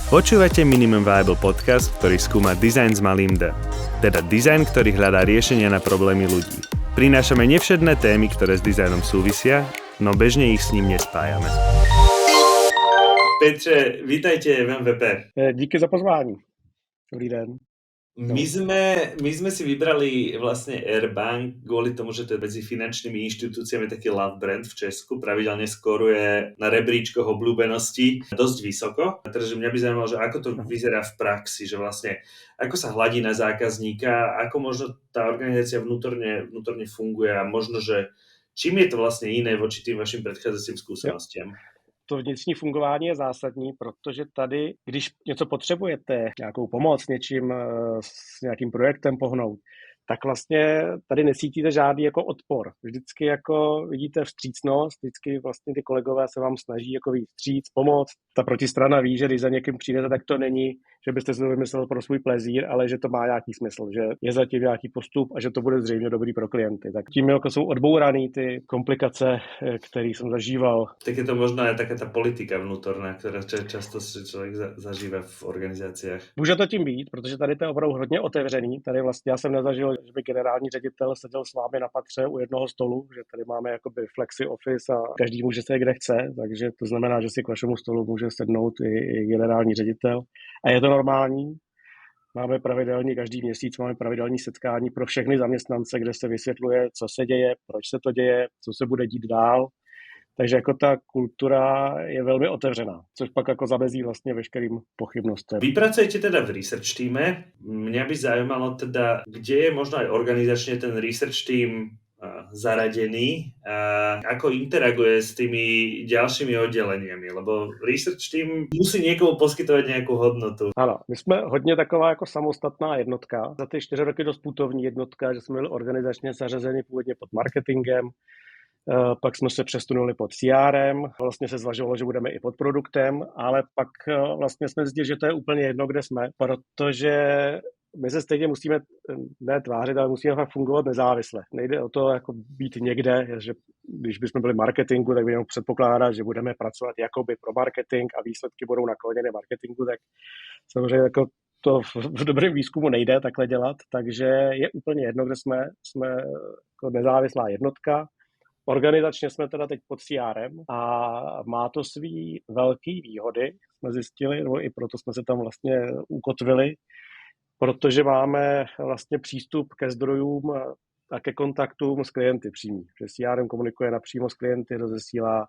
Počúvate Minimum Viable podcast, ktorý skúma dizajn s malým D. Teda dizajn, ktorý hľadá riešenia na problémy ľudí. Prinášame nevšedné témy, ktoré s dizajnom súvisia, no bežne ich s ním nespájame. Petře, vítajte v MVP. Díky za pozvání. Dobrý den. My sme si vybrali vlastne Airbank kvôli tomu, že to je medzi finančnými inštitúciami taký love brand v Česku, pravidelne skoruje na rebríčkoch obľúbenosti dosť vysoko. Takže mňa by zaujímalo, že ako to vyzerá v praxi, že vlastne ako sa hladí na zákazníka, ako možno tá organizácia vnútorne funguje a možno, že čím je to vlastne iné voči tým vašim predchádzajúcim skúsenostiam? To vnitřní fungování je zásadní, protože tady, když něco potřebujete, nějakou pomoc něčím, s nějakým projektem pohnout, tak vlastně tady necítíte žádný jako odpor. Vždycky jako vidíte vstřícnost, vždycky vlastně ty kolegové se vám snaží jako víc vstříc, pomoct. Ta protistrana ví, že když za někým přijdete, tak to není, že byste si to vymyslel pro svůj plezír, ale že to má nějaký smysl, že je zatím nějaký postup a že to bude zřejmě dobrý pro klienty. Tak tím jako jsou odbouraný ty komplikace, které jsem zažíval. Tak je to možná aj taká tá politika vnútorná, ktorá často si človek zažíva v organizáciách. Může to tím být, protože tady to je opravdu hodně otevřený. Tady vlastně já jsem nezažil, že by generální ředitel seděl s vámi na patře u jednoho stolu, že tady máme jakoby flexi office a každý může se kde chce, takže to znamená, že si k vašemu stolu může sednout i generální ředitel. A je to normální. Máme pravidelně každý měsíc, máme pravidelné setkání pro všechny zaměstnance, kde se vysvětluje, co se děje, proč se to děje, co se bude dít dál. Takže jako ta kultura je velmi otevřená, což pak jako zamezí vlastně veškerým pochybnostem. Vy pracujete teda v research týme. Mňa by zaujímalo teda, kde je možno aj organizačne ten research team zaradený a ako interaguje s tými ďalšími oddeleniami, lebo research team musí niekomu poskytovať nejakú hodnotu. Ano, my jsme hodně taková jako samostatná jednotka. Za ty 4 roky dost putovní jednotka, že jsme byli organizačně zařazeni původně pod marketingem, pak jsme se přesunuli pod CRM, vlastně se zvažovalo, že budeme i pod produktem, ale pak vlastně jsme zjistili, že to je úplně jedno, kde jsme, protože my se stejně musíme ne tvářit, ale musíme fakt fungovat nezávisle. Nejde o to jako být někde, že když bychom byli marketingu, tak budeme předpokládat, že budeme pracovat jakoby pro marketing a výsledky budou nakloněny marketingu, tak samozřejmě jako to v dobrém výzkumu nejde takhle dělat, takže je úplně jedno, kde jsme jako nezávislá jednotka. Organizačně jsme teda teď pod CRM a má to svý velký výhody, jsme zjistili, nebo i proto jsme se tam vlastně ukotvili, protože máme vlastně přístup ke zdrojům a ke kontaktům s klienty přímý. Že CRM komunikuje napřímo s klienty, rozesílá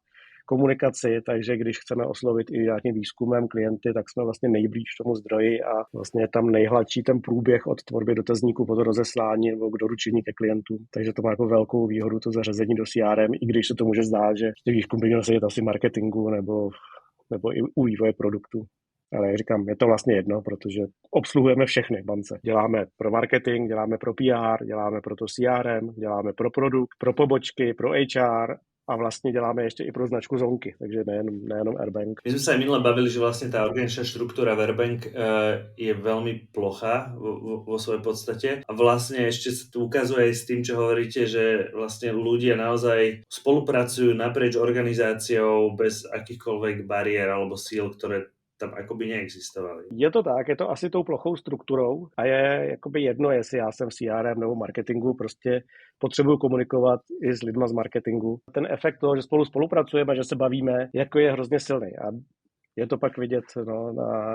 komunikaci, takže když chceme oslovit i nějakým výzkumem klienty, tak jsme vlastně nejblíž tomu zdroji a vlastně je tam nejhladší ten průběh od tvorby dotazníku po to rozeslání nebo k doručení ke klientům. Takže to má jako velkou výhodu to zařazení do CRM, i když se to může zdát, že výzkum by měl sedět asi marketingu nebo i u vývoje produktu. Ale jak říkám, je to vlastně jedno, protože obsluhujeme všechny bance. Děláme pro marketing, děláme pro PR, děláme pro to CRM, děláme pro produkt, pro pobočky, pro HR a vlastně děláme ještě i pro značku Zonky, takže nejenom Airbank. My sme sa aj minule bavili, že vlastne tá organizačná štruktúra v Airbank je veľmi plochá vo svojej podstate a vlastne ešte sa tu ukazuje aj s tým, čo hovoríte, že vlastne ľudia naozaj spolupracujú naprieč organizáciou bez akýchkoľvek bariér alebo síl, ktoré tam akoby neexistovali. Je to tak, je to asi tou plochou strukturou a je jakoby jedno, jestli já jsem v CRM nebo marketingu, prostě potřebuju komunikovat i s lidma z marketingu. Ten efekt toho, že spolu spolupracujeme, že se bavíme, jako je hrozně silný a je to pak vidět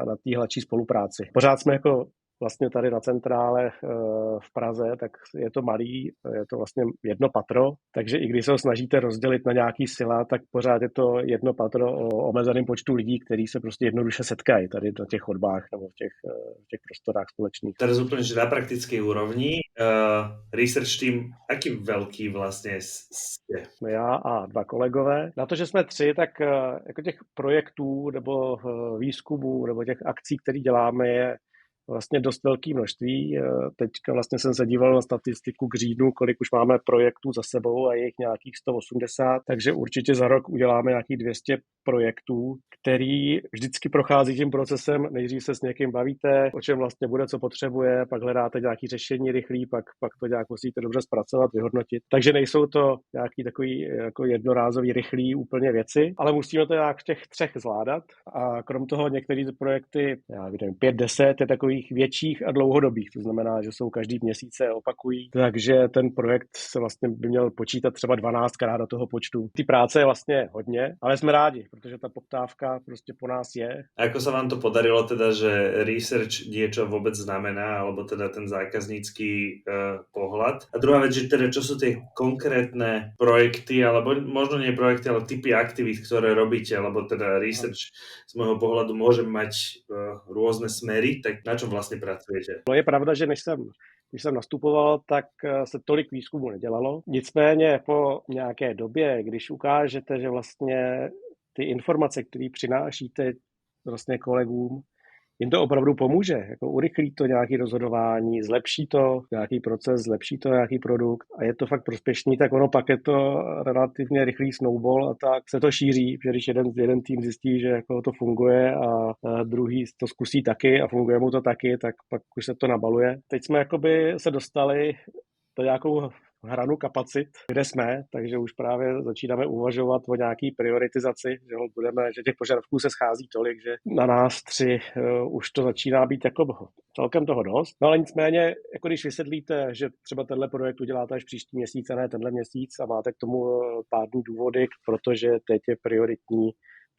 na té hladší spolupráci. Pořád jsme jako vlastně tady na centrále v Praze, tak je to malý, je to vlastně jedno patro, takže i když se ho snažíte rozdělit na nějaký sila, tak pořád je to jedno patro o omezeném počtu lidí, kteří se prostě jednoduše setkají tady na těch chodbách nebo v těch prostorách společných. Teraz úplne, že na praktickej úrovni research team, aký veľký vlastne ste? Já a 2 kolegové. Na to, že jsme 3, tak jako těch projektů nebo výzkumů nebo těch akcí, které děláme, je vlastně dost velké množství. Teďka vlastně jsem se díval na statistiku k říjnu, kolik už máme projektů za sebou a je jich nějakých 180, takže určitě za rok uděláme nějakých 200 projektů, který vždycky prochází tím procesem. Nejdřív se s někým bavíte, o čem vlastně bude, co potřebuje, pak hledáte nějaké řešení rychlý, pak to nějak musíte dobře zpracovat, vyhodnotit. Takže nejsou to nějaký takový jako jednorázový rychlý úplně věci, ale musíme to nějak v těch 3 zvládat. A krom toho některé projekty, já nevím, 5-10 je takových větších a dlouhodobých. To znamená, že jsou každý měsíc se opakují, takže ten projekt se vlastně by měl počítat třeba 12krát do toho počtu. Ty práce je vlastně hodně, ale jsme rádi, protože ta poptávka prostě po nás je. A ako sa vám to podarilo teda, že research niečo vôbec znamená, alebo teda ten zákaznícky pohľad? A druhá vec, že teda čo sú tie konkrétne projekty, alebo možno nie projekty, ale typy aktivít, ktoré robíte, lebo teda research z môjho pohľadu môže mať rôzne smery, tak na čom vlastne pracujete? No je pravda, že když jsem nastupoval, tak se tolik výzkumu nedělalo. Nicméně po nějaké době, když ukážete, že vlastně ty informace, které přinášíte vlastně kolegům, jim to opravdu pomůže. Jako urychlí to nějaké rozhodování, zlepší to nějaký proces, zlepší to nějaký produkt a je to fakt prospěšný, tak ono pak je to relativně rychlý snowball a tak se to šíří, že když jeden tým zjistí, že jako to funguje a druhý to zkusí taky a funguje mu to taky, tak pak už se to nabaluje. Teď jsme jakoby se dostali do nějakou hranu kapacit, kde jsme, takže už právě začínáme uvažovat o nějaký prioritizaci, že těch požadavků se schází tolik, že na nás 3 už to začíná být jako celkem toho dost. No ale nicméně, jako když vysvětlíte, že třeba tenhle projekt uděláte až příští měsíc a ne tenhle měsíc a máte k tomu pádný důvody, protože teď je prioritní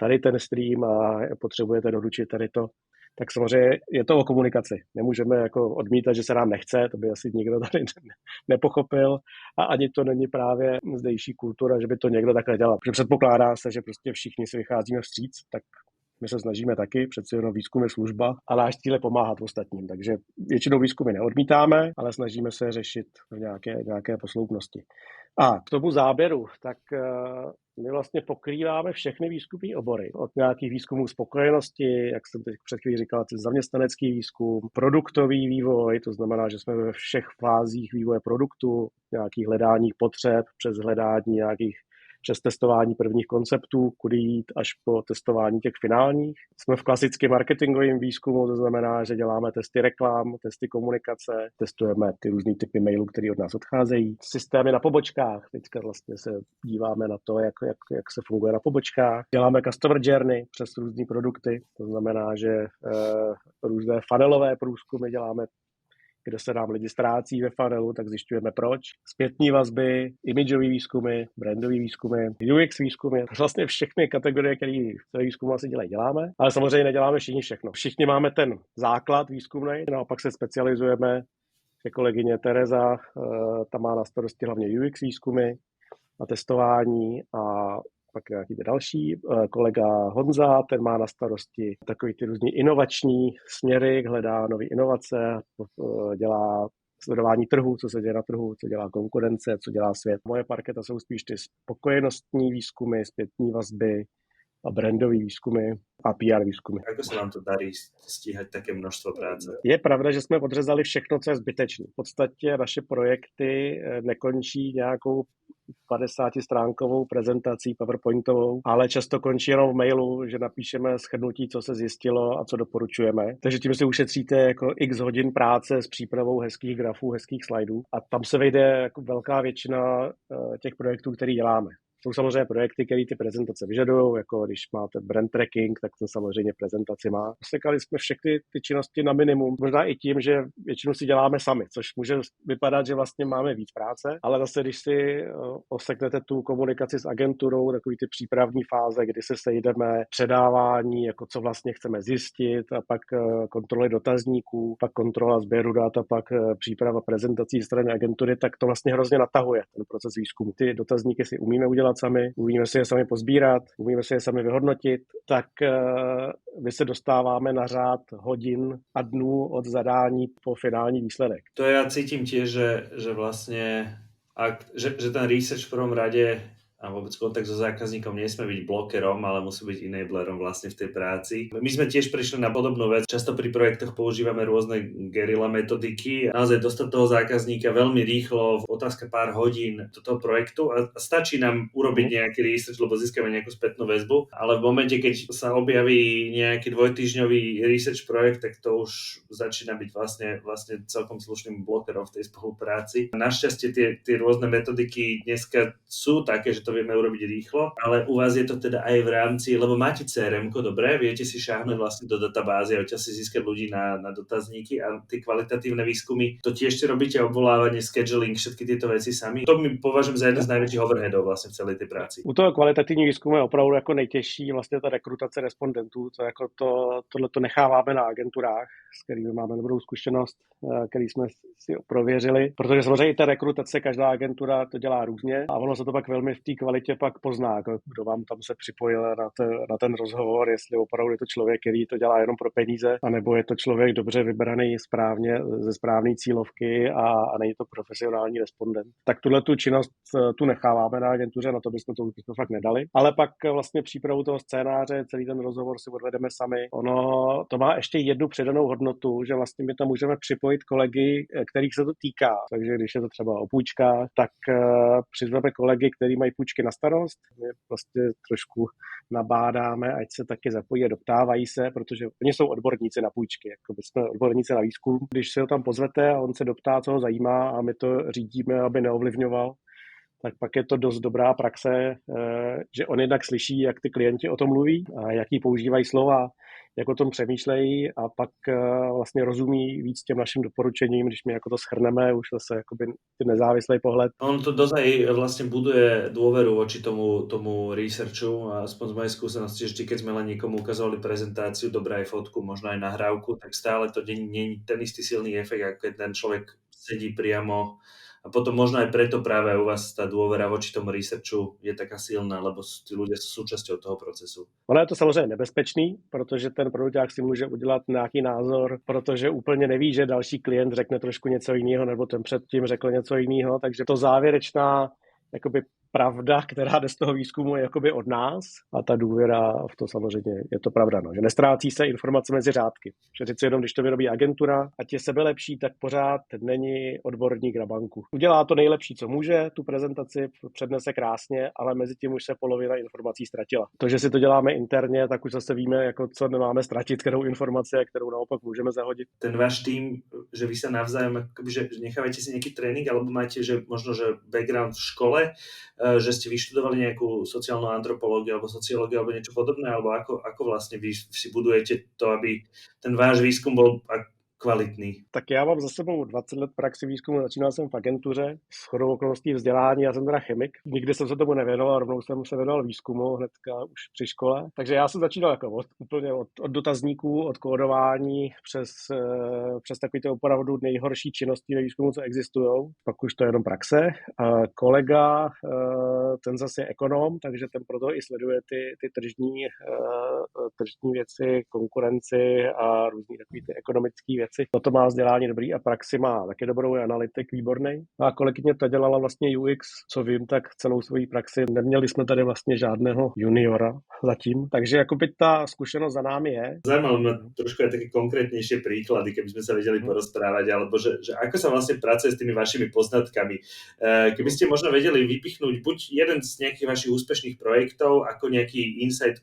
tady ten stream a potřebujete doručit tady to, tak samozřejmě je to o komunikaci. Nemůžeme jako odmítat, že se nám nechce, to by asi nikdo tady nepochopil a ani to není právě zdejší kultura, že by to někdo takhle dělal. Protože předpokládá se, že prostě všichni si vycházíme vstříc, tak my se snažíme taky, přeci jenom výzkum je služba a náš cíl je pomáhat ostatním. Takže většinou výzkumy neodmítáme, ale snažíme se řešit nějaké posloupnosti. A k tomu záběru, tak my vlastně pokrýváme všechny výzkumné obory. Od nějakých výzkumů spokojenosti, jak jsem teď před chvílí říkal, zaměstnanecký výzkum, produktový vývoj, to znamená, že jsme ve všech fázích vývoje produktu, nějakých hledání potřeb, přes hledání přes testování prvních konceptů, kudy jít až po testování těch finálních. Jsme v klasickém marketingovém výzkumu, to znamená, že děláme testy reklam, testy komunikace, testujeme ty různý typy mailů, které od nás odcházejí. Systémy na pobočkách, teďka vlastně se díváme na to, jak se funguje na pobočkách. Děláme customer journey přes různé produkty, to znamená, že různé funnelové průzkumy děláme, kde se nám lidi ztrácí ve funnelu, tak zjišťujeme proč. Zpětní vazby, imageové výzkumy, brandové výzkumy, UX výzkumy, vlastně všechny kategorie, které v výzkumu asi děláme, ale samozřejmě neděláme všichni všechno. Všichni máme ten základ výzkumný, naopak se specializujeme. Kolegyně Tereza, ta má na starosti hlavně UX výzkumy a testování a pak nějaký další. Kolega Honza, ten má na starosti takový ty různý inovační směry, hledá nové inovace, dělá sledování trhu, co se děje na trhu, co dělá konkurence, co dělá svět. Moje parketa jsou spíš ty spokojenostní výzkumy, zpětní vazby a brandové výzkumy a PR výzkumy. Ako sa vám to darí stíhať také množstvo práce? Je pravda, že jsme podřezali všechno, co je zbytečné. V podstatě naše projekty nekončí nějakou 50stránkovou prezentací PowerPointovou, ale často končí jenom v mailu, že napíšeme shrnutí, co se zjistilo a co doporučujeme. Takže tím si ušetříte jako x hodin práce s přípravou hezkých grafů, hezkých slajdů a tam se vejde jako velká většina těch projektů, které děláme. Jsou samozřejmě projekty, které ty prezentace vyžadují, jako když máte brand tracking, tak to samozřejmě prezentaci má. Sekali jsme všechny ty činnosti na minimum, možná i tím, že většinu si děláme sami, což může vypadat, že vlastně máme víc práce, ale zase, když si oseknete tu komunikaci s agenturou, takový ty přípravní fáze, kdy se sejdeme, předávání, jako co vlastně chceme zjistit a pak kontroly dotazníků, pak kontrola sběru dat a pak příprava prezentací ze strany agentury, tak to vlastně hrozně natahuje ten proces výzkumu. Ty dotazníky si umíme udělat sami, umíme si je sami pozbírat, umíme si je sami vyhodnotit, tak my se dostáváme na řád hodin a dnů od zadání po finální výsledek. To ja cítim tiež, že vlastne že ten research v prvom rade a vôbec kontakt so zákazníkom, nesme byť blokerom, ale musí byť enablerom vlastne v tej práci. My sme tiež prišli na podobnú vec. Často pri projektoch používame rôzne guerilla metodiky. Naozaj dostať toho zákazníka veľmi rýchlo, v otázka pár hodín do toho projektu a stačí nám urobiť nejaký research, lebo získame nejakú spätnú väzbu, ale v momente, keď sa objaví nejaký dvojtýždňový research projekt, tak to už začína byť vlastne celkom slušným blokerom v tej spolupráci. Našťastie tie rôzne metodiky dneska sú také, že to vieme urobiť rýchlo, ale u vás je to teda aj v rámci, lebo máte CRM-ko, dobre, viete si šáhnuť vlastne do databázy a odtiaľ si získať ľudí na dotazníky a tie kvalitatívne výskumy, to tiež si robíte obvolávanie, scheduling, všetky tieto veci sami. To my považujem za jeden z najväčších overheadov vlastne v celej tej práci. U toho kvalitativního výzkumu je opravdu jako nejtěžší vlastně ta rekrutace respondentů, tohle to necháváme na agenturách, s kterými máme dobrou zkušenost, který jsme si prověřili, protože samozřejmě i ta rekrutace, každá agentura to dělá různě a ono se to pak velmi v té kvalitě pak pozná, kdo vám tam se připojil na ten rozhovor, jestli opravdu je to člověk, který to dělá jenom pro peníze, anebo je to člověk dobře vybraný správně ze správné cílovky a není to profesionální respondent. Tak tuhle tu činnost tu necháváme na agentuře, na to bychom to fakt nedali. Ale pak vlastně přípravu toho scénáře, celý ten rozhovor si odvedeme sami. Ono to má ještě jednu přidanou hodnotu, že vlastně my tam můžeme připojit kolegy, kterých se to týká. Takže když je to třeba o půjčkách, tak přizveme kolegy, kteří mají půjčky na starost. My vlastně trošku nabádáme, ať se taky zapojí a doptávají se, protože oni jsou odborníci na půjčky, jako my jsme odborníci na výzkum. Když se ho tam pozvete a on se doptá, co ho zajímá a my to řídíme, aby neovlivňoval, tak pak je to dost dobrá praxe, že on jednak slyší, jak ty klienti o tom mluví, a jaký používají slova, jak o tom přemýšlejí a pak vlastně rozumí víc těm našim doporučením, když my jako to shrneme, už zase jakoby ten nezávislý pohled. On to dosť aj vlastne buduje dôveru voči tomu researchu a aspoň z mojej skúsenosti, že keď sme len niekomu ukazovali prezentáciu, dobré aj fotku, možno aj nahrávku, tak stále to nie je ten istý silný efekt, ako keď ten človek sedí priamo. A potom možno aj preto práve u vás tá dôvera voči tomu researchu je taká silná, lebo tí ľudia sú súčasťou toho procesu. Ono je to samozřejmě nebezpečný, protože ten produkták si může udělat nějaký názor, protože úplně neví, že další klient řekne trošku něco jiného, nebo ten předtím řekl něco jiného, takže to závěrečná jakoby pravda, která jde z toho výzkumu, je jakoby od nás a ta důvěra v to samozřejmě je to pravda, no, že nestrácí se informace mezi řádky. Že přeci jenom, když to vyrobí agentura, ať je sebelepší, tak pořád není odborník na banku. Udělá to nejlepší, co může, tu prezentaci přednese krásně, ale mezi tím už se polovina informací ztratila. To, že si to děláme interně, tak už zase víme, jako co nemáme ztratit, kterou informaci a kterou naopak můžeme zahodit. Ten váš tým, že vy sa navzájom, že nechávate si nejaký tréning, alebo máte, že možno, že background v škole, že ste vyštudovali nejakú sociálnu antropológiu alebo sociológiu alebo niečo podobné, alebo ako vlastne vy si budujete to, aby ten váš výskum bol kvalitný? Tak já mám za sebou 20 let praxi výzkumu, začínal jsem v agentuře, s shodou okolností vzdělání, já jsem teda chemik, nikdy jsem se tomu nevěnoval, rovnou jsem se věnoval výzkumu hnedka už při škole, takže já jsem začínal jako úplně od dotazníků, od kódování přes takový to opravdu nejhorší činnosti ve výzkumu, co existují, pak už to je jenom praxe. Kolega, ten zase je ekonom, takže ten proto i sleduje ty tržní věci, konkurenci a různý takový ty ekonomické věci. To má vzdělání dobrý a praxi má taky dobrou, je analytik výborný. A kolegyně ta dělala vlastně UX, co vím, tak celou svoji praxi. Neměli jsme tady vlastně žádného juniora zatím, takže jakoby ta zkušenost za námi je. Zajímalo ma trošku aj také konkrétnejšie príklady, keby sme sa vedeli porozprávať, alebo že ako sa vlastne pracuje s tými vašimi poznatkami. Keby ste možno vedeli vypichnúť buď jeden z nejakých vašich úspešných projektov, ako nejaký insight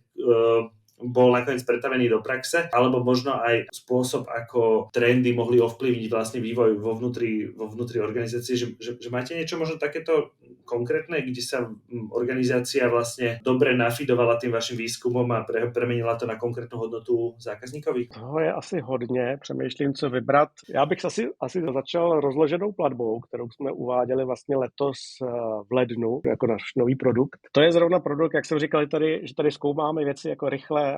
bol nakoniec pretavený do praxe, alebo možno aj spôsob, ako trendy mohli ovplyvniť vlastne vývoj vo vnútri organizácie, že máte niečo možno takéto konkrétne, kde sa organizácia vlastne dobre nafidovala tým vašim výskumom a premenila to na konkrétnu hodnotu zákazníkovi? Toho je asi hodně, přemýšlím, co vybrat. Já bych asi začal rozloženou platbou, kterou jsme uváděli vlastně letos v lednu jako náš nový produkt. To je zrovna produkt, jak jsem říkal, že tady zkoumáme věci jako rychle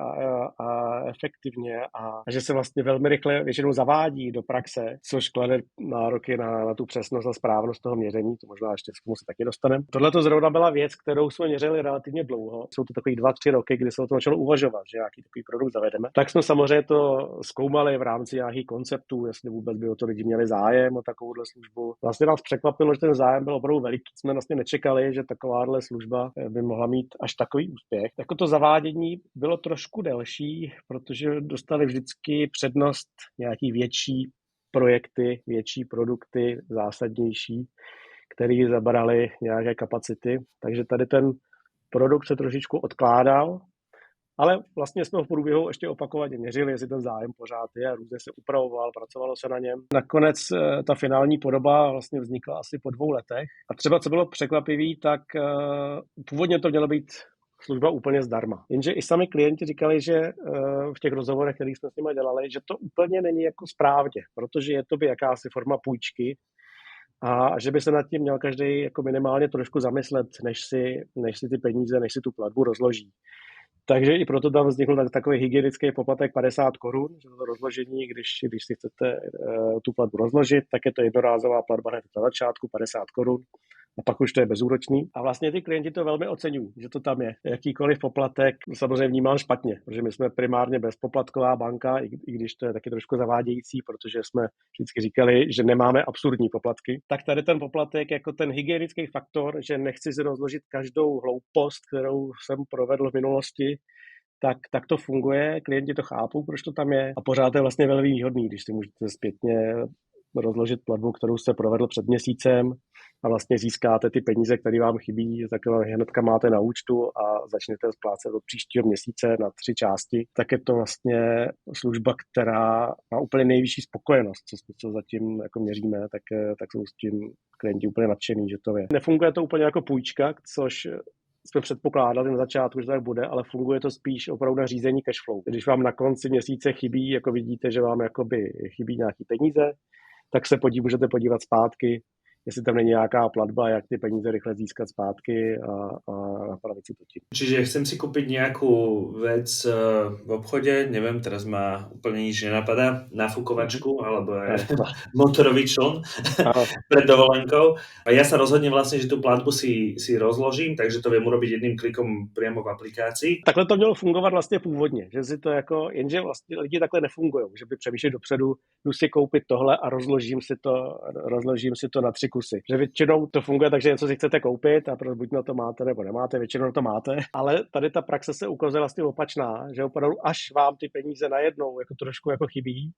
a efektivně a že se vlastně velmi rychle většinou zavádí do praxe, což klade nároky na tu přesnost a správnost toho měření, to možná ještě k tomu se taky dostaneme. dostaneme. Tohle to zrovna byla věc, kterou jsme měřili relativně dlouho. Jsou to takový 2-3 roky, kdy se o tom začalo uvažovat, že nějaký takový produkt zavedeme. Tak jsme samozřejmě to zkoumali v rámci nějakých konceptů, jestli vůbec by o to lidi měli zájem o takovouhle službu. Vlastně nás překvapilo, že ten zájem byl opravdu veliký. Jsme vlastně nečekali, že takováhle služba by mohla mít až takový úspěch. Jako to zavádění bylo trošku delší, protože dostali vždycky přednost nějaký větší projekty, větší produkty, zásadnější, které zabraly nějaké kapacity. Takže tady ten produkt se trošičku odkládal, ale vlastně jsme ho v průběhu ještě opakovaně měřili, jestli ten zájem pořád je, různě se upravoval, pracovalo se na něm. Nakonec ta finální podoba vlastně vznikla asi po 2 letech. A třeba, co bylo překvapivý, tak původně to mělo být služba úplně zdarma. Jenže i sami klienti říkali, že v těch rozhovorech, kterých jsme s nimi dělali, že to úplně není jako správně, protože je to by jakási forma půjčky a že by se nad tím měl každý jako minimálně trošku zamyslet, než si ty peníze, než si tu platbu rozloží. Takže i proto tam vznikl takový hygienický poplatek 50 korun, že to rozložení, když si chcete tu platbu rozložit, tak je to jednorázová platba hned na začátku 50 korun. A pak už to je bezúročný. A vlastně ty klienti to velmi oceňují, že to tam je. Jakýkoliv poplatek samozřejmě vnímám špatně, protože my jsme primárně bezpoplatková banka, i když to je taky trošku zavádějící, protože jsme vždycky říkali, že nemáme absurdní poplatky. Tak tady ten poplatek jako ten hygienický faktor, že nechci si rozložit každou hloupost, kterou jsem provedl v minulosti, tak to funguje, klienti to chápou, proč to tam je a pořád je vlastně velmi výhodný, když si můžete zpětně rozložit platbu, kterou jste provedl před měsícem a vlastně získáte ty peníze, které vám chybí, tak hnedka máte na účtu a začnete splácet od příštího měsíce na 3 části, tak je to vlastně služba, která má úplně nejvyšší spokojenost, co zatím jako měříme, tak jsou s tím klienti úplně nadšený, že to je. Nefunguje to úplně jako půjčka, což jsme předpokládali na začátku, že to tak bude, ale funguje to spíš opravdu na řízení cashflow. Když vám na konci měsíce chybí, jako vidíte, že vám jakoby chybí nějaký peníze, tak se můžete podívat zpátky, jestli tam není nějaká platba, jak ty peníze rychle získat zpátky a napravit si to tím. Čiže chcem si kúpiť nejakú vec v obchode, neviem, teraz ma úplne nič nenapadá, nafúkovačku alebo motorový čln pred dovolenkou. A ja sa rozhodnem vlastne, že tú platbu si rozložím, takže to viem urobiť jedným klikom priamo v aplikácii. Takhle to mělo fungovat vlastně původně, že si to jako, jenže vlastně lidi takhle nefungují, že by přemýšleli dopředu, jdu si koupit tohle a rozložím si to na 3 kusy. Že většinou to funguje tak, že něco si chcete koupit a buď na to máte nebo nemáte, většinou na to máte, ale tady ta praxe se ukazuje vlastně opačná, že opravdu až vám ty peníze najednou jako trošku jako chybí,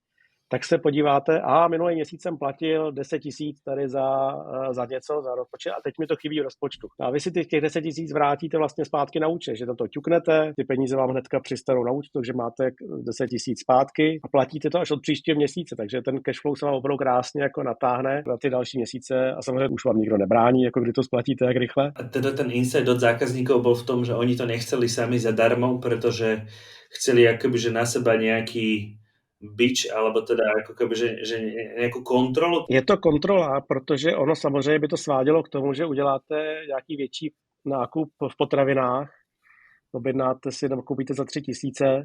tak se podíváte, minulý měsíc jsem platil 10 000 tady za něco, za rozpočet a teď mi to chybí v rozpočtu. A vy si těch 10 000 vrátíte vlastně zpátky na účet, že to ťuknete, ty peníze vám hnedka přistanou na účtu, takže máte 10 000 zpátky a platíte to až od příštího měsíce, takže ten cashflow se vám opravdu krásně jako natáhne na ty další měsíce a samozřejmě už vám nikdo nebrání, jako kdy to splatíte jak rychle. A teda ten insight od zákazníkov bol v tom, že oni to nechceli sami zadarmo, pretože chceli akoby, že na seba nejaký bič, alebo teda jako keby, že nějakou kontrolu? Je to kontrola, protože ono samozřejmě by to svádělo k tomu, že uděláte nějaký větší nákup v potravinách, objednáte si nebo koupíte za 3 000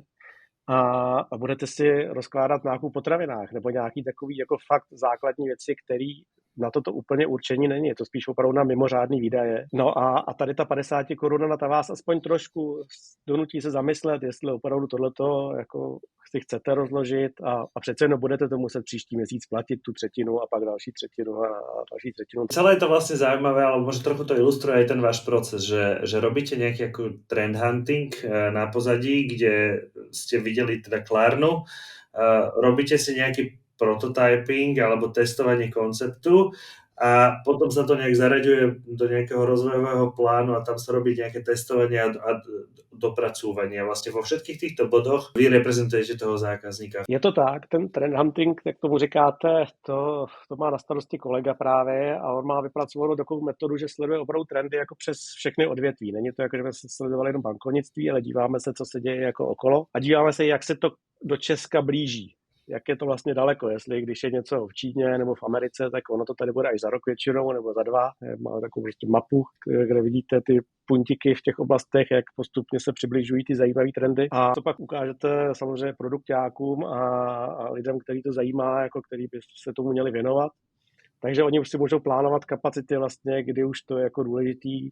a budete si rozkládat nákup v potravinách nebo nějaký takový jako fakt základní věci, který na toto úplně určení není. Je to spíš opravdu na mimořádný výdaje. No a tady ta 50 koruna ta vás aspoň trošku donutí se zamyslet, jestli opravdu tohleto jako si chcete rozložit a přece jenom budete to muset příští měsíc platit tu třetinu a pak další třetinu a další třetinu. Celé je to vlastně zaujímavé, ale možno trochu to ilustruje aj ten váš proces, že robíte nejaký ako trend hunting na pozadí, kde ste videli teda Klarnu, robíte si nejaký prototyping alebo testovanie konceptu a potom sa to nejak zaraďuje do nejakého rozvojového plánu a tam sa robí nejaké testovanie a dopracúvanie. Vlastne vo všetkých týchto bodoch vy reprezentujete toho zákazníka. Je to tak, ten trend hunting, jak tomu říkáte, to má na starosti kolega právě a on má vypracovanou takovou metodu, že sleduje opravdu trendy jako přes všechny odvětví. Není to jako, že jsme sledovali jenom bankovnictví, ale díváme se, co se děje jako okolo a díváme se, jak se to do Česka blíží. Jak je to vlastně daleko, jestli když je něco v Číně nebo v Americe, tak ono to tady bude až za rok většinou nebo za 2. Má takovou prostě mapu, kde vidíte ty puntiky v těch oblastech, jak postupně se přibližují ty zajímavé trendy. A to pak ukážete samozřejmě produkťákům a lidem, který to zajímá, jako který by se tomu měli věnovat. Takže oni už si můžou plánovat kapacity vlastně, kdy už to je jako důležitý,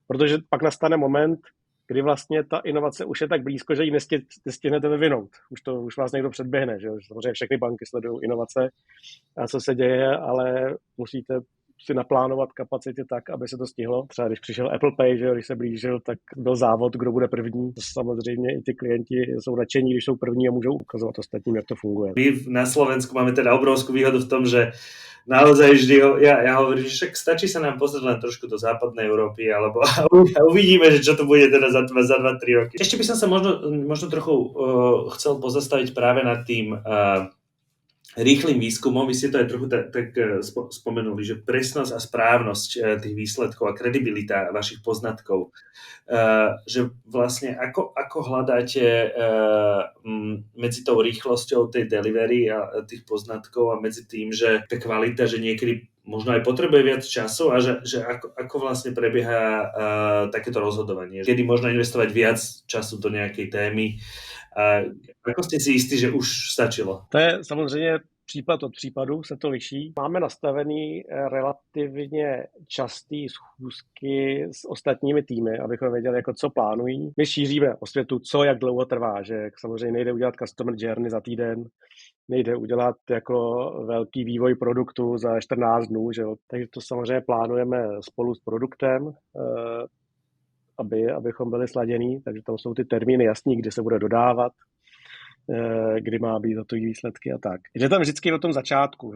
protože pak nastane moment, kdy vlastně ta inovace už je tak blízko, že ji nestihnete vyvinout. Už vás někdo předběhne, že jo? Samozřejmě všechny banky sledují inovace a co se děje, ale musíte si naplánovat kapacity tak, aby se to stihlo. Třeba když přišel Apple Pay, že jo, když se blížil, tak byl závod, kdo bude první. Samozřejmě i ty klienti jsou nadšení, když jsou první a můžou ukazovat ostatním, jak to funguje. My na Slovensku máme teda obrovskú výhodu v tom, že naozaj vždy, ja hovorím, že však stačí sa nám pozrieť len trošku do západnej Európy, alebo uvidíme, že čo to bude teda za 2-3 roky. Ešte by som sa možno trochu chcel pozastaviť práve nad tým rýchlým výskumom. Vy ste to aj trochu tak spomenuli, že presnosť a správnosť tých výsledkov a kredibilita vašich poznatkov, že vlastne ako hľadáte medzi tou rýchlosťou tej delivery a tých poznatkov a medzi tým, že tá kvalita, že niekedy možno aj potrebuje viac času a že ako vlastne prebieha takéto rozhodovanie. Kedy možno investovať viac času do nejakej témy. Ako ste si istí, že už stačilo? To je samozřejmě případ od případu, se to liší. Máme nastavený relativně častý schůzky s ostatními týmy, abychom věděli, jako co plánují. My šíříme osvětu, co jak dlouho trvá, že samozřejmě nejde udělat customer journey za týden, nejde udělat jako velký vývoj produktu za 14 dnů, že jo. Takže to samozřejmě plánujeme spolu s produktem, abychom byli sladění, takže tam jsou ty termíny jasný, kdy se bude dodávat, kdy má být hotový výsledky a tak. Jde tam vždycky o tom začátku.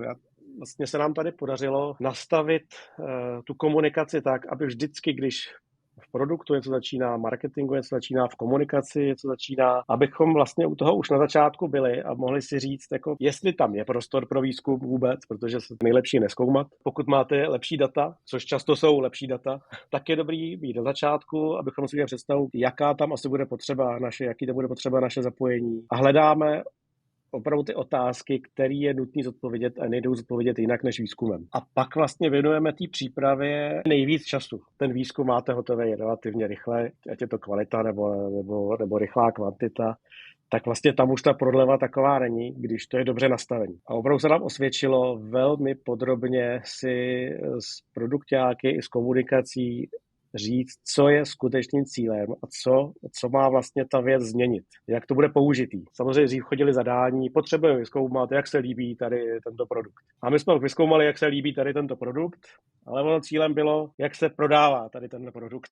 Vlastně se nám tady podařilo nastavit tu komunikaci tak, aby vždycky, když v produktu něco začíná, marketingu něco začíná, v komunikaci něco začíná, abychom vlastně u toho už na začátku byli a mohli si říct, jako, jestli tam je prostor pro výzkum vůbec, protože se nejlepší nezkoumat. Pokud máte lepší data, což často jsou lepší data, tak je dobrý být na začátku, abychom si měli představu, jaká tam asi bude potřeba jaký to bude potřeba naše zapojení. A hledáme opravdu ty otázky, které je nutné zodpovědět a nejdou zodpovědět jinak než výzkumem. A pak vlastně věnujeme té přípravě nejvíc času. Ten výzkum máte hotový relativně rychle, ať je to kvalita nebo rychlá kvantita, tak vlastně tam už ta prodleva taková není, když to je dobře nastavený. A opravdu se nám osvědčilo velmi podrobně si s produkťáky i s komunikací říct, co je skutečným cílem a co má vlastně ta věc změnit, jak to bude použitý. Samozřejmě dřív chodili zadání, potřebujeme vyzkoumat, jak se líbí tady tento produkt. A my jsme vyzkoumali, jak se líbí tady tento produkt, ale ono cílem bylo, jak se prodává tady ten produkt.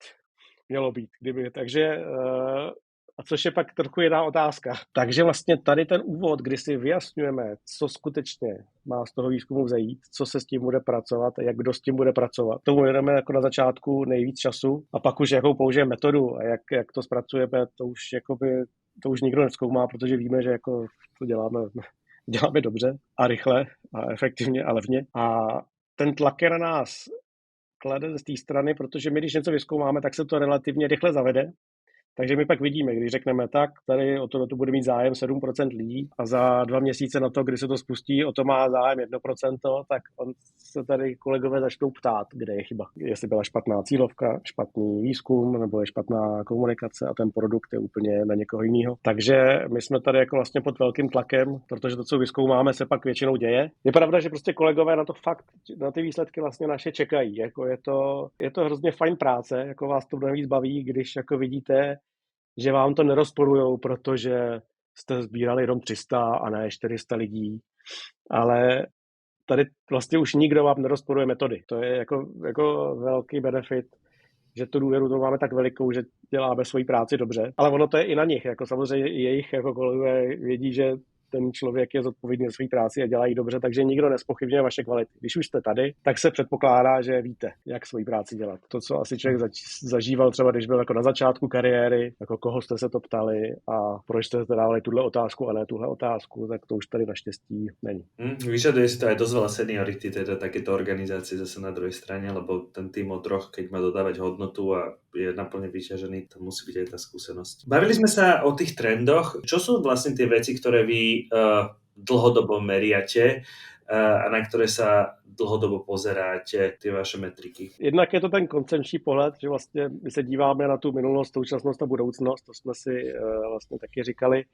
Mělo být, takže a což je pak trochu jiná otázka. Takže vlastně tady ten úvod, kdy si vyjasňujeme, co skutečně má z toho výzkumu vzejít, co se s tím bude pracovat a jak kdo s tím bude pracovat. Tomu věnujeme jako na začátku nejvíc času a pak už jakou použijeme metodu a jak to zpracujeme, to už nikdo nezkoumá, protože víme, že jako to děláme dobře a rychle a efektivně a levně. A ten tlak je na nás klade z té strany, protože my, když něco vyzkoumáme, tak se to relativně rychle zavede. Takže my pak vidíme, když řekneme tak, tady o to bude mít zájem 7% lidí a za 2 měsíce na to, kdy se to spustí, o to má zájem 1%, tak on se tady kolegové začnou ptát, kde je chyba. Jestli byla špatná cílovka, špatný výzkum nebo je špatná komunikace a ten produkt je úplně na někoho jiného. Takže my jsme tady jako vlastně pod velkým tlakem, protože to, co vyzkoumáme, se pak většinou děje. Je pravda, že prostě kolegové na to fakt, na ty výsledky vlastně naše čekají. Jako je to hrozně fajn práce, jako vás to víc baví, když jako vidíte, že vám to nerozporujou, protože jste sbírali jenom 300 a ne 400 lidí, ale tady vlastně už nikdo vám nerozporuje metody. To je jako velký benefit, že tu důvěru to máme tak velikou, že děláme svoji práci dobře, ale ono to je i na nich, jako samozřejmě jejich jako kolegové vědí, že ten člověk je zodpovědný za svou práci a dělá ji dobře, takže nikdo nezpochybňuje vaše kvality. Když už jste tady, tak se předpokládá, že víte, jak svoji práci dělat. To, co asi člověk zažíval třeba, když byl jako na začátku kariéry, jako koho jste se to ptali a proč jste dávali tuhle otázku a ne tuhle otázku, tak to už tady naštěstí není. Vyžaduje si to aj dosť veľa seniority, teda takéto organizácie zase na druhej strane, lebo ten tým od 3, keď má dodávať hodnotu a je naplne vyťažený, to musí byť aj tá skúsenosť. Bavili sme sa o tých trendoch. Čo sú vlastne tie veci, ktoré vy dlhodobo meriate a na ktoré sa dlhodobo pozeráte, ty vaše metriky? Jednak je to ten koncepční pohled, že vlastně my se díváme na tu minulost, současnost a budoucnost, to jsme si vlastně taky říkali,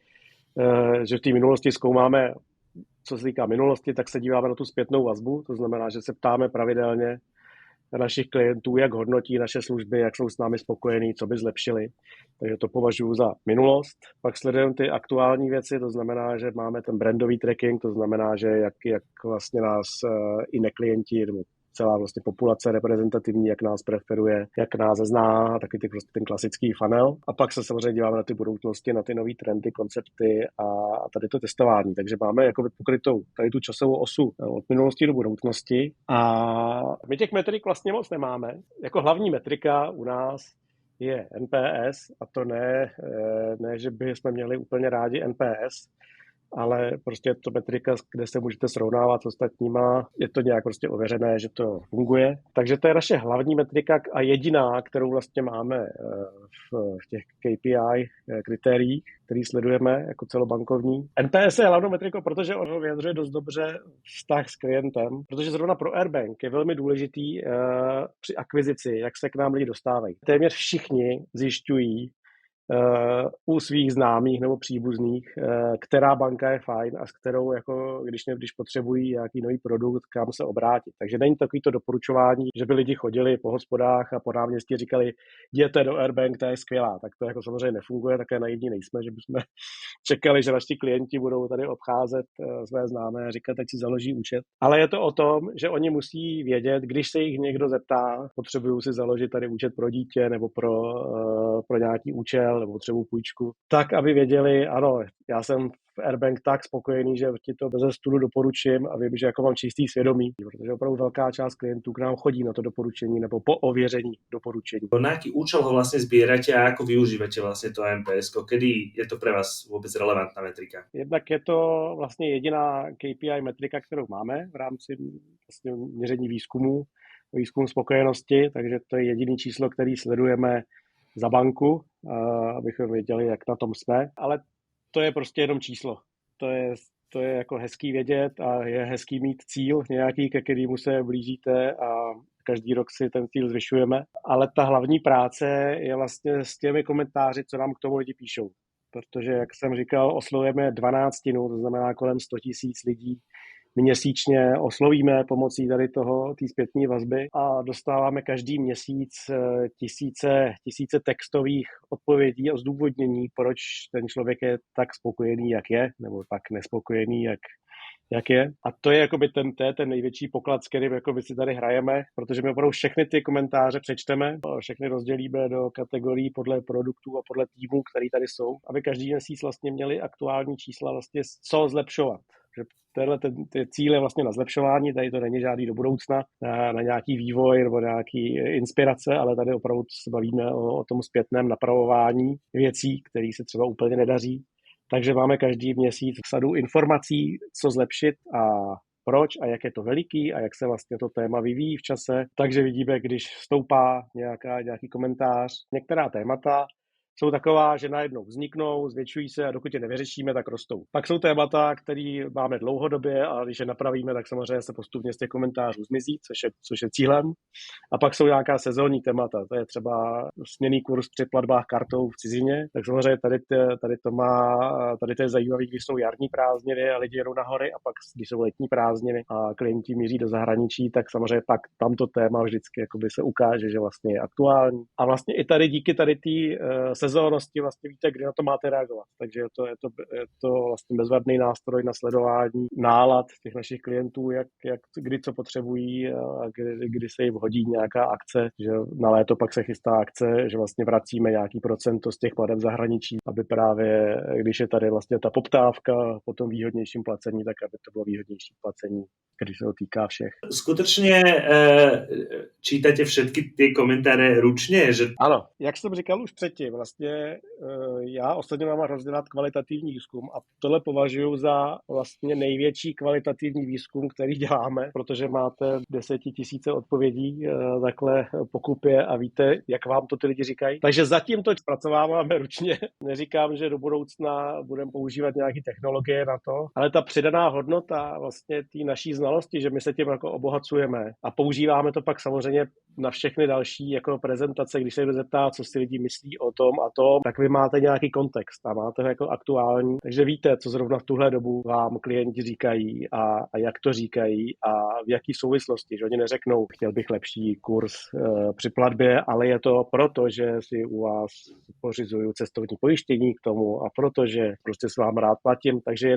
že v té minulosti zkoumáme co se týká minulosti, tak se díváme na tu zpětnou vazbu, to znamená, že se ptáme pravidelně našich klientů, jak hodnotí naše služby, jak jsou s námi spokojení, co by zlepšili. Takže to považuji za minulost. Pak sledujeme ty aktuální věci, to znamená, že máme ten brandový tracking, to znamená, že jak vlastně nás i neklienti, nebo celá vlastně populace reprezentativní, jak nás preferuje, jak nás zná, taky prostě ten klasický funnel. A pak se samozřejmě díváme na ty budoucnosti, na ty nové trendy, koncepty a tady to testování. Takže máme jako pokrytou tady tu časovou osu od minulosti do budoucnosti. A my těch metrik vlastně moc nemáme. Jako hlavní metrika u nás je NPS, a to ne, že bychom měli úplně rádi NPS, ale prostě je to metrika, kde se můžete srovnávat s ostatníma, je to nějak prostě ověřené, že to funguje. Takže to je naše hlavní metrika a jediná, kterou vlastně máme v těch KPI kritériích, který sledujeme jako celobankovní. NPS je hlavnou metrikou, protože on vyjadřuje dost dobře vztah s klientem, protože zrovna pro Airbank je velmi důležitý při akvizici, jak se k nám lidi dostávají. Téměř všichni zjišťují u svých známých nebo příbuzných, která banka je fajn a s kterou, jako, když potřebují nějaký nový produkt, kam se obrátit. Takže není takový to doporučování, že by lidi chodili po hospodách a po náměstí říkali, jděte do Airbank, to je skvělá. Tak to jako samozřejmě nefunguje, také naivní nejsme, že bychom čekali, že naši klienti budou tady obcházet své známé a říkat, ať si založí účet. Ale je to o tom, že oni musí vědět, když se jich někdo zeptá, potřebuju si založit tady účet pro dítě nebo pro nějaký účel nebo potřebuju půjčku, tak, aby věděli, ano, já jsem v Airbank tak spokojený, že ti to bez studu doporučím a vím, že jako mám čistý svědomí, protože opravdu velká část klientů k nám chodí na to doporučení nebo po ověření doporučení. Na aký účel ho vlastne zbierate a ako využívate vlastne to NPS-ko? Kedy je to pre vás vôbec relevantná metrika? Jednak je to vlastně jediná KPI metrika, kterou máme v rámci vlastně měření výzkumu spokojenosti, takže to je jediný číslo, který sledujeme za banku, abychom věděli, jak na tom jsme, ale to je prostě jenom číslo. To je jako hezký vědět a je hezký mít cíl nějaký, ke kterému se blížíte a každý rok si ten cíl zvyšujeme. Ale ta hlavní práce je vlastně s těmi komentáři, co nám k tomu lidi píšou. Protože, jak jsem říkal, oslovujeme 12, to znamená kolem 100 000 lidí měsíčně oslovíme pomocí tady toho, té zpětné vazby a dostáváme každý měsíc tisíce textových odpovědí a zdůvodnění, proč ten člověk je tak spokojený, jak je, nebo tak nespokojený, jak je. A to je jakoby ten největší poklad, s kterým jakoby si tady hrajeme, protože my opravdu všechny ty komentáře přečteme, všechny rozdělíme do kategorií podle produktů a podle týmů, který tady jsou, aby každý měsíc vlastně měli aktuální čísla vlastně co zlepšovat. Že ty cíl je vlastně na zlepšování, tady to není žádný do budoucna, na nějaký vývoj nebo nějaký inspirace, ale tady opravdu se bavíme o tom zpětném napravování věcí, které se třeba úplně nedaří. Takže máme každý měsíc sadu informací, co zlepšit a proč a jak je to veliký a jak se vlastně to téma vyvíjí v čase. Takže vidíme, když stoupá nějaký komentář, některá témata jsou taková, že najednou vzniknou, zvětšují se a dokud je nevyřešíme, tak rostou. Pak jsou témata, které máme dlouhodobě a když je napravíme, tak samozřejmě se postupně z těch komentářů zmizí, což je cílem. A pak jsou nějaká sezónní témata, to je třeba směnný kurz při platbách kartou v cizině, tak samozřejmě tady to je zajímavé, když jsou jarní prázdniny a lidi jedou na hory a pak, když jsou letní prázdniny a klienti míří do zahraničí, tak samozřejmě pak tamto téma vždycky jakoby se ukáže, že vlastně je aktuální. A vlastně i tady díky tady té sezónnosti vlastně víte, kdy na to máte reagovat. Takže je to vlastně bezvadný nástroj na sledování nálad těch našich klientů, kdy co potřebují a kdy se jim hodí nějaká akce, že na léto pak se chystá akce, že vlastně vracíme nějaký procento z těch plateb v zahraničí, aby právě, když je tady vlastně ta poptávka po tom výhodnějším placení, tak aby to bylo výhodnější placení, když se to týká všech. Skutočne čítate všetky tie komentáře ručně? Že... Ano, jak jsem říkal už předtím, vlastně já osobně mám hrozně rád kvalitativní výzkum a tohle považuji za vlastně největší kvalitativní výzkum, který děláme, protože máte 10 000 odpovědí takhle po kupě a víte, jak vám to ty lidi říkají. Takže zatím to zpracováváme ručně. Neříkám, že do budoucna budeme používat nějaké technologie na to, ale ta přidaná hodnota vlastně té naší znalosti, že my se tím jako obohacujeme a používáme to pak samozřejmě na všechny další jako prezentace, když se někdo zeptá, co si lidi myslí o tom a tom, tak vy máte nějaký kontext a máte ho jako aktuální, takže víte, co zrovna v tuhle dobu vám klienti říkají a jak to říkají a v jaký souvislosti, že oni neřeknou, chtěl bych lepší kurz při platbě, ale je to proto, že si u vás pořizuju cestovní pojištění k tomu a protože prostě s vám rád platím, takže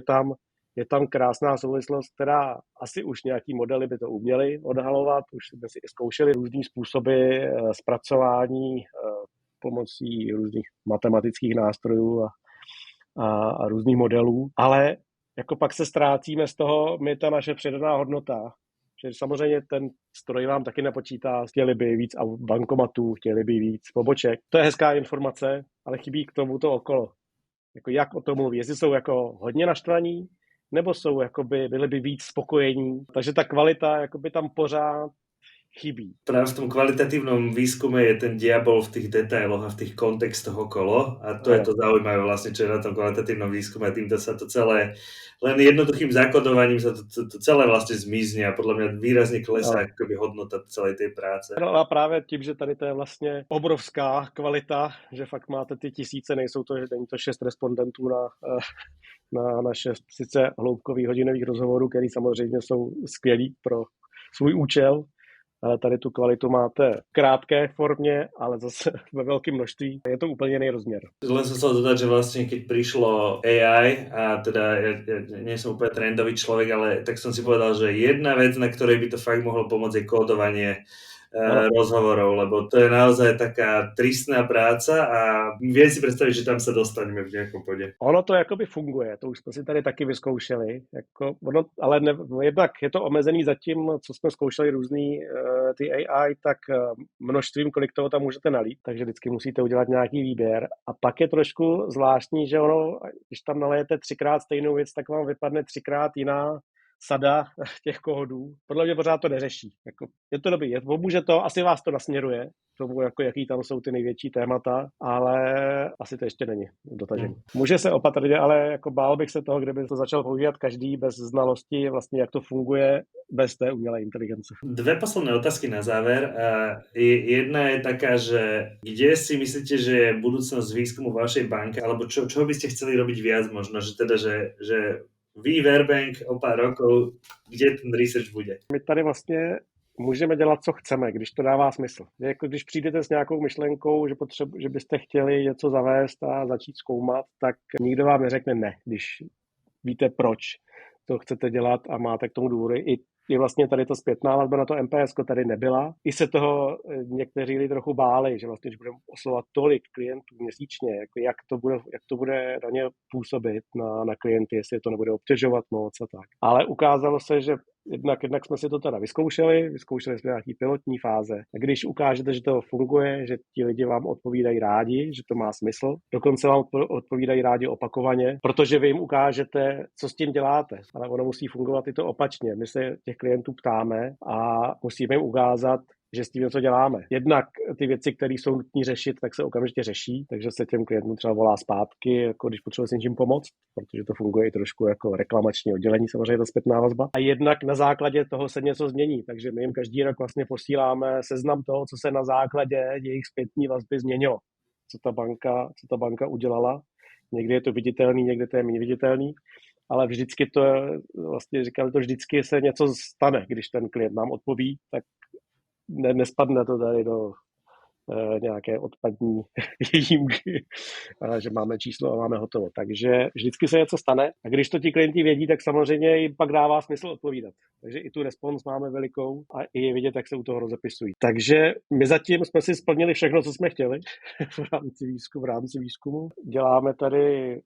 je tam krásná souvislost, která asi už nějaký modely by to uměli odhalovat, už jsme si zkoušeli různý způsoby zpracování pomocí různých matematických nástrojů a různých modelů, ale jako pak se ztrácíme z toho, ta naše přidaná hodnota, že samozřejmě ten stroj vám taky nepočítá, chtěli by víc bankomatů, chtěli by víc poboček. To je hezká informace, ale chybí k tomu to okolo. Jako jak o tom mluví, jestli jsou jako hodně naštvaní, nebo jsou, jakoby, byli by víc spokojení. Takže ta kvalita jakoby tam pořád chybí. Práve v tom kvalitatívnom výskume je ten diabol v tých detailoch a v tých kontextoch okolo a to je to zaujímavé vlastne, čo je na tom kvalitatívnom výskume a týmto sa to celé, len jednoduchým zakodovaním sa to celé vlastne zmizne a podľa mňa výrazne klesá akoby hodnota celej tej práce. No a právě tím, že tady to je vlastně obrovská kvalita, že fakt máte ty tisíce, není to 6 respondentů na naše sice hloubkových hodinových rozhovorů, které samozřejmě jsou skvělý pro svůj účel, ale tady tu kvalitu máte v krátké formě, ale zase ve veľkém množství. Je to úplně jiný rozměr. Len som chcel dodať, že vlastne keď prišlo AI, a teda ja nie som úplne trendový človek, ale tak som si povedal, že jedna vec, na ktorej by to fakt mohlo pomôcť, je kódovanie rozhovorov, lebo to je naozaj taká tristná práca a viem si predstaviť, že tam sa dostaneme v nejakom bode. Ono to jakoby funguje, to už jsme si tady taky vyzkoušeli, ale jednak je to omezený zatím, co jsme zkoušeli různý ty AI, tak množstvím, kolik toho tam můžete nalít, takže vždycky musíte udělat nějaký výběr a pak je trošku zvláštní, že ono, když tam nalijete 3x stejnou věc, tak vám vypadne 3x jiná sada těch kódů. Podle mě pořád to neřeší. Je to dobrý, pomůže to, asi vás to nasměruje, tomu, jako jaký tam jsou ty největší témata, ale asi to ještě není dotažení. Může se opatrně, ale jako bál bych se toho, kdyby to začal používat každý bez znalosti, vlastně jak to funguje bez té umělé inteligence. Dve posledné otázky na záver. Jedna je taká, že kde si myslíte, že je budúcnosť výskumu vašej banky, alebo čo by ste chceli robiť viac možno, že teda, že vy, Verbank, o pár rokov, kde ten research bude? My tady vlastně můžeme dělat, co chceme, když to dává smysl. Jako když přijdete s nějakou myšlenkou, že byste chtěli něco zavést a začít zkoumat, tak nikdo vám neřekne ne, když víte, proč to chcete dělat a máte k tomu důvody. I vlastně tady to zpětná vazba na to MPS tady nebyla. I se toho někteří lidi trochu báli, že vlastně, když budeme oslovovat tolik klientů měsíčně, jako jak to bude na ně působit na klienty, jestli to nebude obtěžovat moc a tak. Ale ukázalo se, že jednak jsme si to teda vyzkoušeli jsme nějaký pilotní fáze. A když ukážete, že to funguje, že ti lidi vám odpovídají rádi, že to má smysl, dokonce vám odpovídají rádi opakovaně, protože vy jim ukážete, co s tím děláte. Ale ono musí fungovat i to opačně. My se těch klientů ptáme a musíme jim ukázat, že s tím něco děláme. Jednak ty věci, které jsou nutné řešit, tak se okamžitě řeší, takže se těm klientům třeba volá zpátky, jako když potřebuje s něčím pomoct, protože to funguje i trošku jako reklamační oddělení, samozřejmě ta zpětná vazba. A jednak na základě toho se něco změní, takže my jim každý rok vlastně posíláme seznam toho, co se na základě jejich zpětné vazby změnilo, co ta banka udělala. Někdy je to viditelný, někdy to je méně viditelný. Ale vždycky to, vlastně říkám, to vždycky se něco stane, když ten klient nám odpoví, tak nespadne to tady do nějaké odpadní výjimky, že máme číslo a máme hotovo. Takže vždycky se něco stane a když to ti klienti vědí, tak samozřejmě jim pak dává smysl odpovídat. Takže i tu respons máme velikou a i je vidět, jak se u toho rozepisují. Takže my zatím jsme si splnili všechno, co jsme chtěli v rámci výzkumu. Děláme tady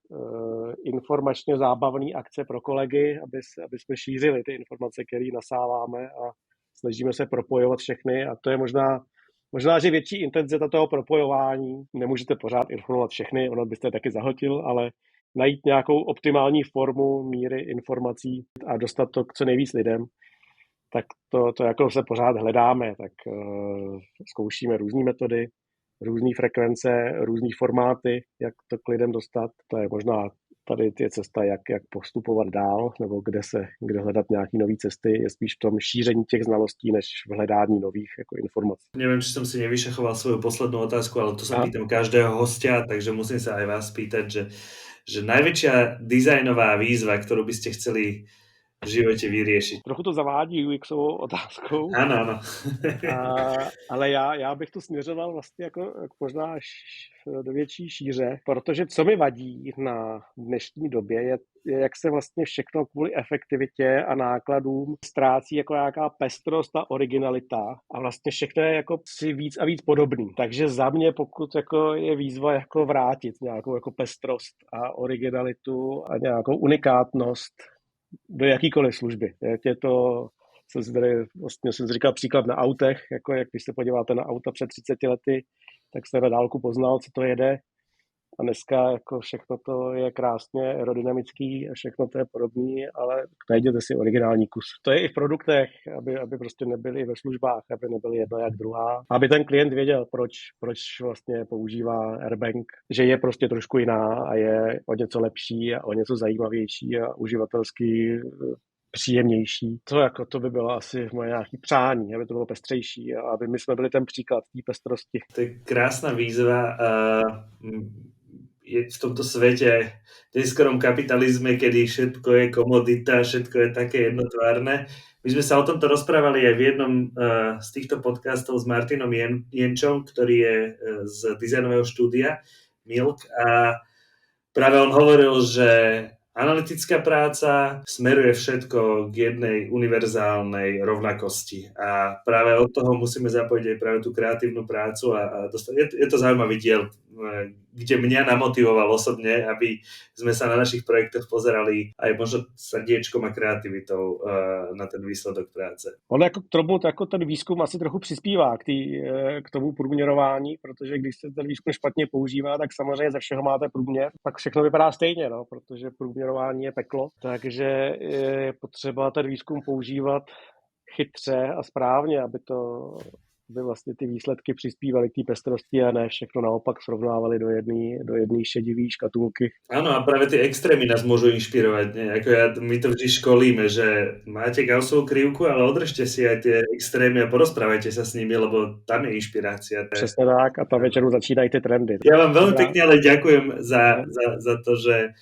informačně zábavné akce pro kolegy, aby jsme šířili ty informace, které nasáváme a snažíme se propojovat všechny a to je možná, že větší intenzita toho propojování, nemůžete pořád informovat všechny, ono byste taky zahltil, ale najít nějakou optimální formu míry informací a dostat to k co nejvíc lidem, tak to jako se pořád hledáme, tak zkoušíme různé metody, různé frekvence, různé formáty, jak to k lidem dostat. To je možná tady je cesta, jak postupovat dál, nebo kde hledat nějaké nové cesty, je spíš v tom šíření těch znalostí, než v hledání nových jako informací. Neviem, či som si nevyšachoval svoju poslednú otázku, ale to sa Aha. pýtam každého hostia, takže musím sa aj vás pýtať, že najväčšia dizajnová výzva, ktorú by ste chceli v živote vyriešiť. Trochu to zavádí UXovou otázkou. Ano. Ale já bych to směřoval vlastně jako možná až do větší šíře, protože co mi vadí na dnešní době je jak se vlastně všechno kvůli efektivitě a nákladům ztrácí jako nějaká pestrost a originalita a vlastně všechno je jako si víc a víc podobný. Takže za mě, pokud jako je výzva jako vrátit nějakou jako pestrost a originalitu a nějakou unikátnost do jakýkoliv služby. Jak je to, jsem si říkal příklad na autech, jako jak když se podíváte na auta před 30 lety, tak jste na dálku poznal, co to jede. A dneska jako všechno to je krásně aerodynamický a všechno to je podobný, ale najděte si originální kus. To je i v produktech, aby prostě nebyly ve službách, aby nebyly jedno jak druhá. Aby ten klient věděl, proč vlastně používá Airbank, že je prostě trošku jiná a je o něco lepší a o něco zajímavější a uživatelsky příjemnější. To by bylo asi moje nějaké přání, aby to bylo pestřejší a aby my jsme byli ten příklad té pestrosti. To je krásna výzva. Je v tomto svete, v neskorom kapitalizme, kedy všetko je komodita, všetko je také jednotvárne. My sme sa o tomto rozprávali aj v jednom z týchto podcastov s Martinom Jenčom, ktorý je z dizajnového štúdia Milk, a práve on hovoril, že analytická práca smeruje všetko k jednej univerzálnej rovnakosti a práve od toho musíme zapojiť aj práve tú kreatívnu prácu a je to zaujímavý diel, kde mňa namotivoval osobne, aby sme sa na našich projektoch pozerali aj možno srdiečkom a kreativitou na ten výsledok práce. On jako k tomu, jako ten výzkum asi trochu přispívá k tomu průměrování, protože když se ten výzkum špatně používá, tak samozřejmě ze všeho máte průměr, tak všechno vypadá stejně, no, protože průměrování je peklo, takže je potřeba ten výzkum používat chytře a správně, aby vlastně ty výsledky přispívaly k té pestrosti a ne všechno naopak srovnávali do jedné šedivé škatulky. Áno, a práve tie extrémy nás môžu inšpirovať. Nie? My to vždy školíme, že máte Gaussovú krivku, ale održte si aj tie extrémy a porozprávajte sa s nimi, lebo tam je inšpirácia. Přesně tak a tam většinou začínají ty trendy. Ja vám veľmi pekne ale ďakujem za to, že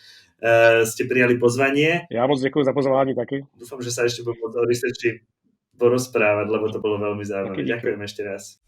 ste prijali pozvanie. Já moc děkuji za pozvání taky. Dúfam, že sa ešte budem o researchi porozprávať, lebo to bolo veľmi zaujímavé. Ďakujem ešte raz.